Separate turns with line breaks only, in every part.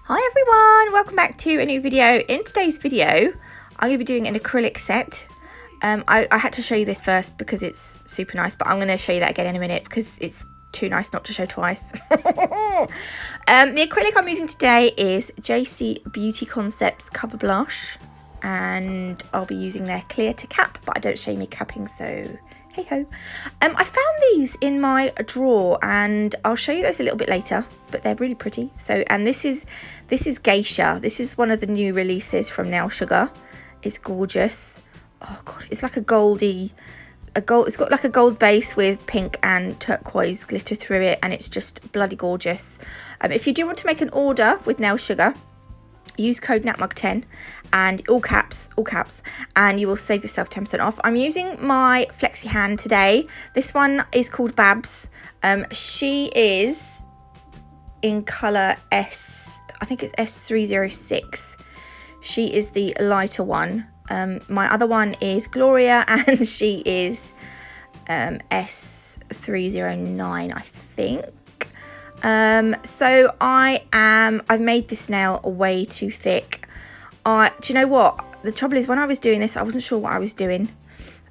Hi everyone, welcome back to a new video. In today's video, I'm going to be doing an acrylic set. I had to show you this first because it's super nice, but I'm going to show you that again in a minute because it's too nice not to show twice. The acrylic I'm using today is JC Beauty Concepts Cover Blush, and I'll be using their clear to cap, but I don't show me capping, so hey ho. I found these in my drawer and I'll show you those a little bit later, but they're really pretty. So, and this is Geisha. This is one of the new releases from Nail Sugar. It's gorgeous. Oh god, it's like it's got like a gold base with pink and turquoise glitter through it, and it's just bloody gorgeous. If you do want to make an order with Nail Sugar, use code NATMUG10 and all caps, and you will save yourself 10% off. I'm using my flexi hand today. This one is called Babs. She is in colour S, I think it's S306. She is the lighter one. My other one is Gloria, and she is S309, I think. So I've made this nail way too thick. Do you know what? The trouble is, when I was doing this, I wasn't sure what I was doing.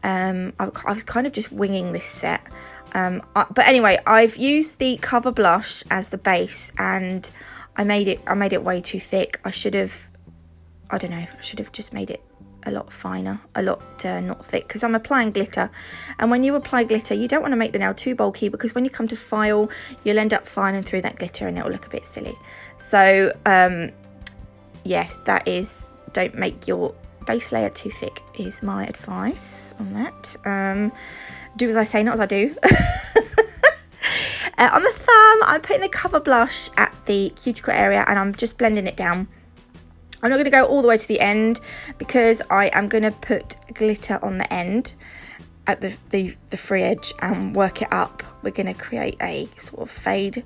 I was kind of just winging this set. But anyway, I've used the cover blush as the base, and I made it way too thick. I should have just made it a lot finer, a lot not thick, because I'm applying glitter, and when you apply glitter you don't want to make the nail too bulky, because when you come to file you'll end up filing through that glitter and it will look a bit silly. So yes, that is, don't make your base layer too thick is my advice on that. Do as I say, not as I do. On the thumb, I'm putting the cover blush at the cuticle area and I'm just blending it down. I'm not going to go all the way to the end because I am going to put glitter on the end at the free edge and work it up. We're going to create a sort of fade.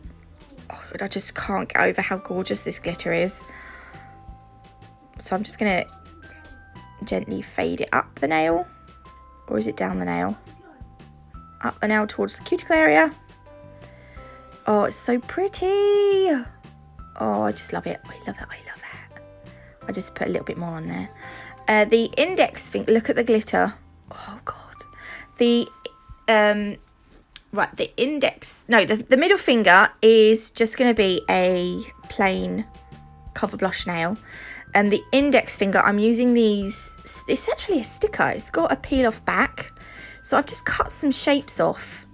Oh, I just can't get over how gorgeous this glitter is. So I'm just going to gently fade it up the nail. Or is it down the nail? Up the nail towards the cuticle area. Oh, it's so pretty. Oh, I just love it. I love it. I just put a little bit more on there. The index finger, look at the glitter. Oh god. The middle finger is just going to be a plain cover blush nail. And the index finger, I'm using these, it's actually a sticker. It's got a peel off back. So I've just cut some shapes off.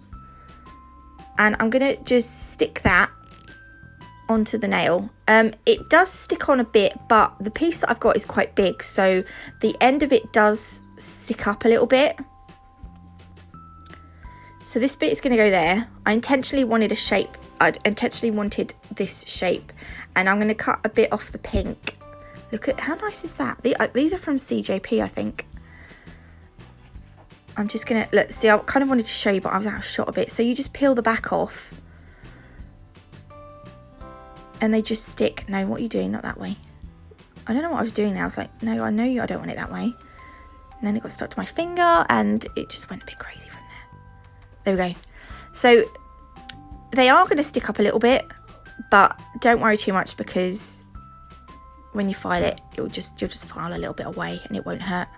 And I'm going to just stick that onto the nail. It does stick on a bit, but the piece that I've got is quite big, so the end of it does stick up a little bit. So this bit is going to go there. I intentionally wanted this shape, and I'm going to cut a bit off the pink. Look at how nice is that. These are from CJP, I think. I'm just going to, see, I kind of wanted to show you, but I was out of shot a bit. So you just peel the back off. And they just stick. No, what are you doing? Not that way. I don't know what I was doing there. I was like, no, I know you. I don't want it that way. And then it got stuck to my finger and it just went a bit crazy from there. There we go. So they are going to stick up a little bit, but don't worry too much because when you file it, you'll just file a little bit away and it won't hurt.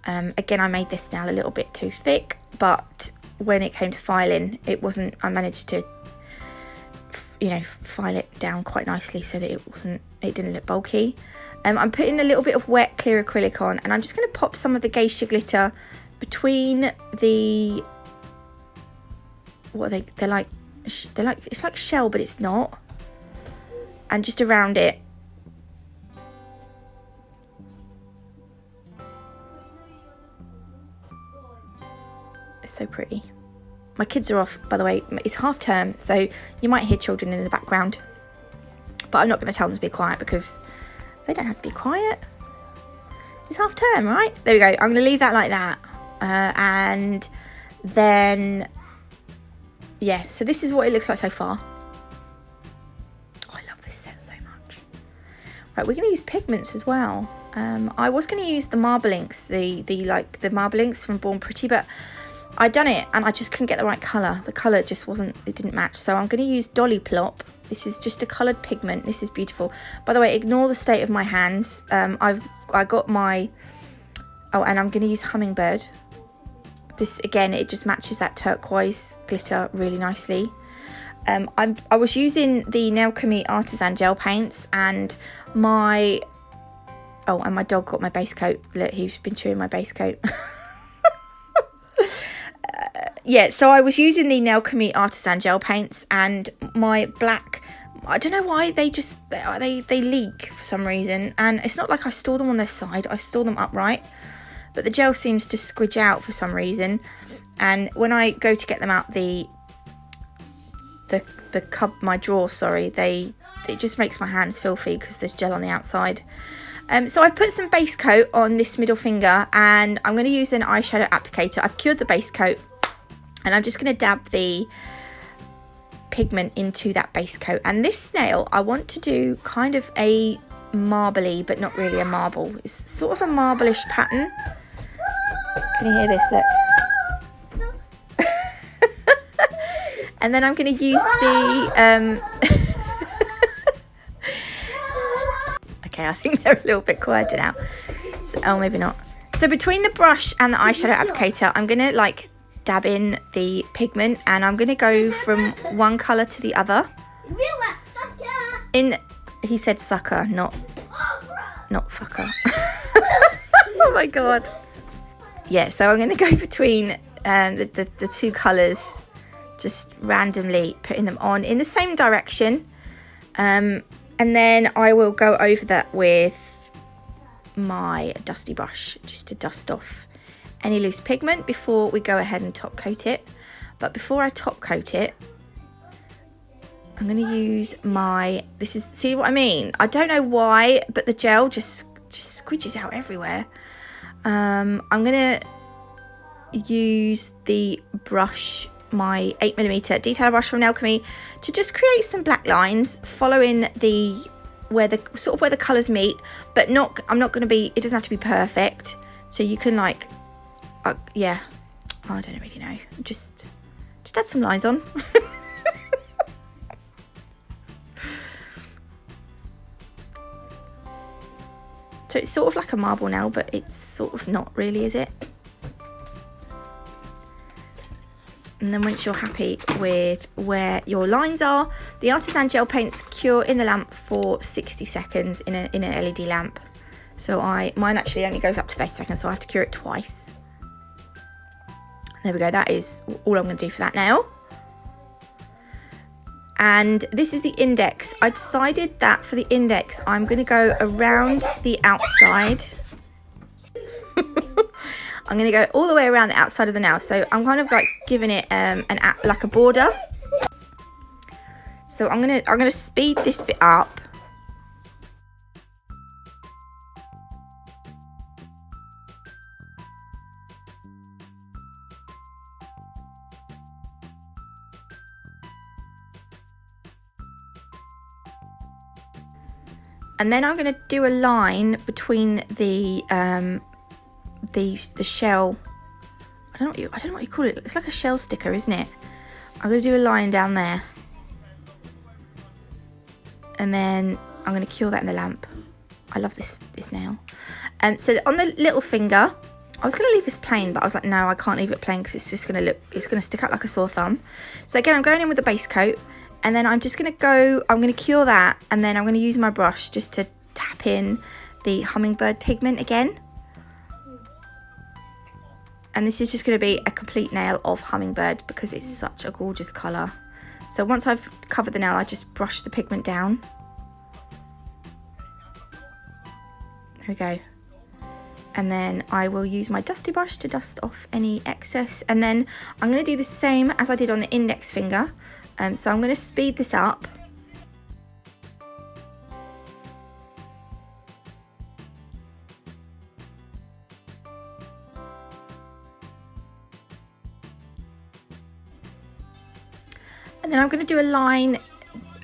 Again, I made this nail a little bit too thick, but when it came to filing, it wasn't. I managed to, file it down quite nicely so that it didn't look bulky. I'm putting a little bit of wet clear acrylic on, and I'm just going to pop some of the Geisha glitter between the, what are they? They're like it's like shell, but it's not, and just around it. It's so pretty. My kids are off, by the way. It's half term, so you might hear children in the background. But I'm not going to tell them to be quiet because they don't have to be quiet. It's half term, right? There we go. I'm going to leave that like that. And then, yeah. So this is what it looks like so far. Oh, I love this set so much. Right, we're going to use pigments as well. I was going to use the marble inks, the marble inks from Born Pretty, but I'd done it and I just couldn't get the right colour. The colour just wasn't, it didn't match. So I'm going to use Dollipop This is just a coloured pigment. This is beautiful. By the way, ignore the state of my hands. I got my... Oh, and I'm going to use Hummingbird. This, again, it just matches that turquoise glitter really nicely. I was using the Natalie Artisan Gel Paints, and my... Oh, and my dog got my base coat. Look, he's been chewing my base coat. Yeah, so I was using the Natalie Artisan Gel Paints, and my black... I don't know why, they leak for some reason. And it's not like I store them on their side. I store them upright. But the gel seems to squidge out for some reason. And when I go to get them out my drawer, sorry, it just makes my hands filthy because there's gel on the outside. So I put some base coat on this middle finger, and I'm going to use an eyeshadow applicator. I've cured the base coat, and I'm just going to dab the pigment into that base coat. And this nail, I want to do kind of a marbly, but not really a marble. It's sort of a marble-ish pattern. Can you hear this? Look. And then I'm going to use the... Okay, I think they're a little bit quieter now. So, oh, maybe not. So between the brush and the eyeshadow applicator, I'm going to like dab in the pigment, and I'm going to go from one colour to the other. He said sucker, not fucker. Oh my god. Yeah, so I'm going to go between the two colours, just randomly putting them on in the same direction. And then I will go over that with my dusty brush just to dust off any loose pigment before we go ahead and top coat it. But before I top coat it, I'm going to use my... see what I mean? I don't know why, but the gel just squidges out everywhere. I'm going to use the brush, my 8mm detail brush from Natalie, to just create some black lines following where the colours meet, but I'm not going to be, it doesn't have to be perfect, so you can like yeah, I don't really know, just add some lines on. So it's sort of like a marble now, but it's sort of not really, is it? And then once you're happy with where your lines are, the Artisan Gel Paints cure in the lamp for 60 seconds in an LED lamp. So mine actually only goes up to 30 seconds, so I have to cure it twice. There we go, that is all I'm going to do for that now. And this is the index. I decided that for the index, I'm going to go around the outside. I'm going to go all the way around the outside of the nail. So I'm kind of like giving it like a border. So I'm going to speed this bit up. And then I'm going to do a line between the shell. I don't know what you call it. It's like a shell sticker, isn't it? I'm going to do a line down there. And then I'm going to cure that in the lamp. I love this nail. So on the little finger, I was going to leave this plain, but I was like, no, I can't leave it plain because it's just going to stick out like a sore thumb. So again, I'm going in with the base coat. And then I'm just going to I'm going to cure that, and then I'm going to use my brush just to tap in the Hummingbird pigment again. And this is just going to be a complete nail of Hummingbird because it's such a gorgeous colour. So once I've covered the nail, I just brush the pigment down. There we go. And then I will use my dusty brush to dust off any excess. And then I'm going to do the same as I did on the index finger. So I'm going to speed this up. And then I'm going to do a line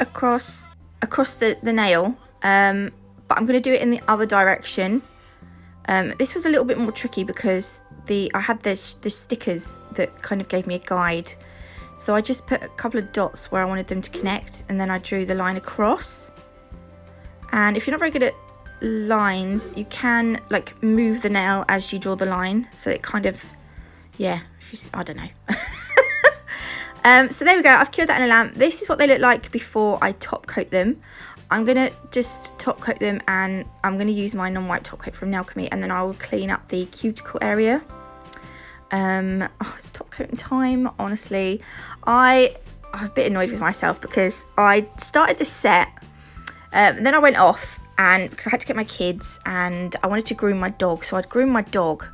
across the nail, but I'm going to do it in the other direction. This was a little bit more tricky because I had the stickers that kind of gave me a guide. So I just put a couple of dots where I wanted them to connect, and then I drew the line across. And if you're not very good at lines, you can like move the nail as you draw the line, so it kind of, yeah, I don't know. So there we go, I've cured that in a lamp. This is what they look like before I top coat them. I'm gonna just top coat them, and I'm gonna use my non-wipe top coat from Natalie, and then I will clean up the cuticle area. Oh, it's top coating time. Honestly, I'm a bit annoyed with myself because I started this set, then I went off, and because I had to get my kids and I wanted to groom my dog, so I'd groom my dog,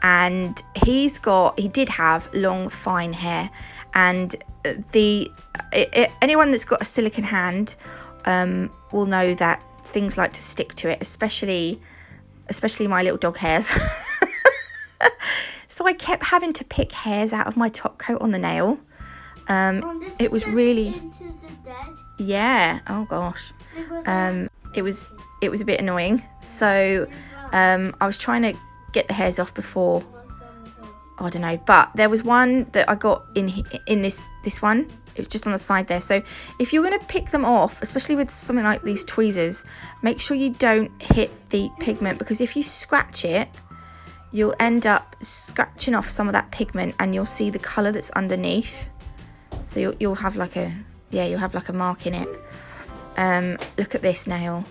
and he did have long fine hair, and anyone that's got a silicone hand will know that things like to stick to it, especially my little dog hairs. So I kept having to pick hairs out of my top coat on the nail. It was really, yeah, oh gosh, it was a bit annoying. So I was trying to get the hairs off before, I don't know, but there was one that I got in this one. It was just on the side there. So if you're going to pick them off, especially with something like these tweezers, make sure you don't hit the pigment, because if you scratch it, you'll end up scratching off some of that pigment, and you'll see the colour that's underneath. So you'll have like a, yeah, you'll have like a mark in it. Look at this nail.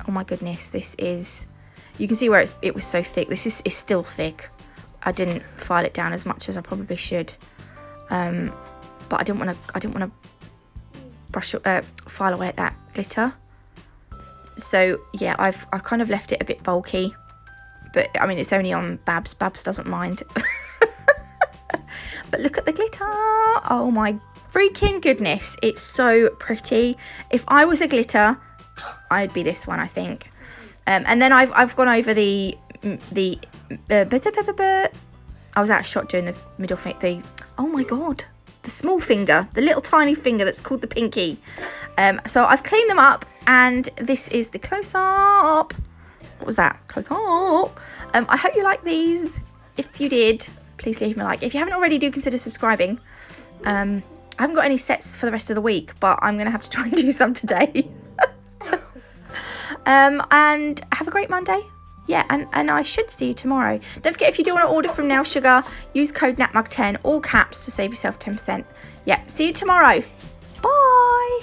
Oh my goodness, this is, you can see where it was so thick. This is still thick. I didn't file it down as much as I probably should. But I didn't want to brush file away at that glitter. So yeah, I've kind of left it a bit bulky, but I mean, it's only on Babs. Babs doesn't mind. But look at the glitter. Oh my freaking goodness, it's so pretty. If I was a glitter, I'd be this one, I think. And then I've gone over the I was out of shot doing the middle finger. Oh my god, the small finger, the little tiny finger that's called the pinky. So I've cleaned them up, and this is the close up. What was that? Close up. I hope you like these. If you did, please leave me a like. If you haven't already, do consider subscribing. I haven't got any sets for the rest of the week, but I'm gonna have to try and do some today. And have a great Monday. Yeah, and I should see you tomorrow. Don't forget, if you do want to order from Nail Sugar, use code NATMUG10, all caps, to save yourself 10%. Yeah, see you tomorrow. Bye.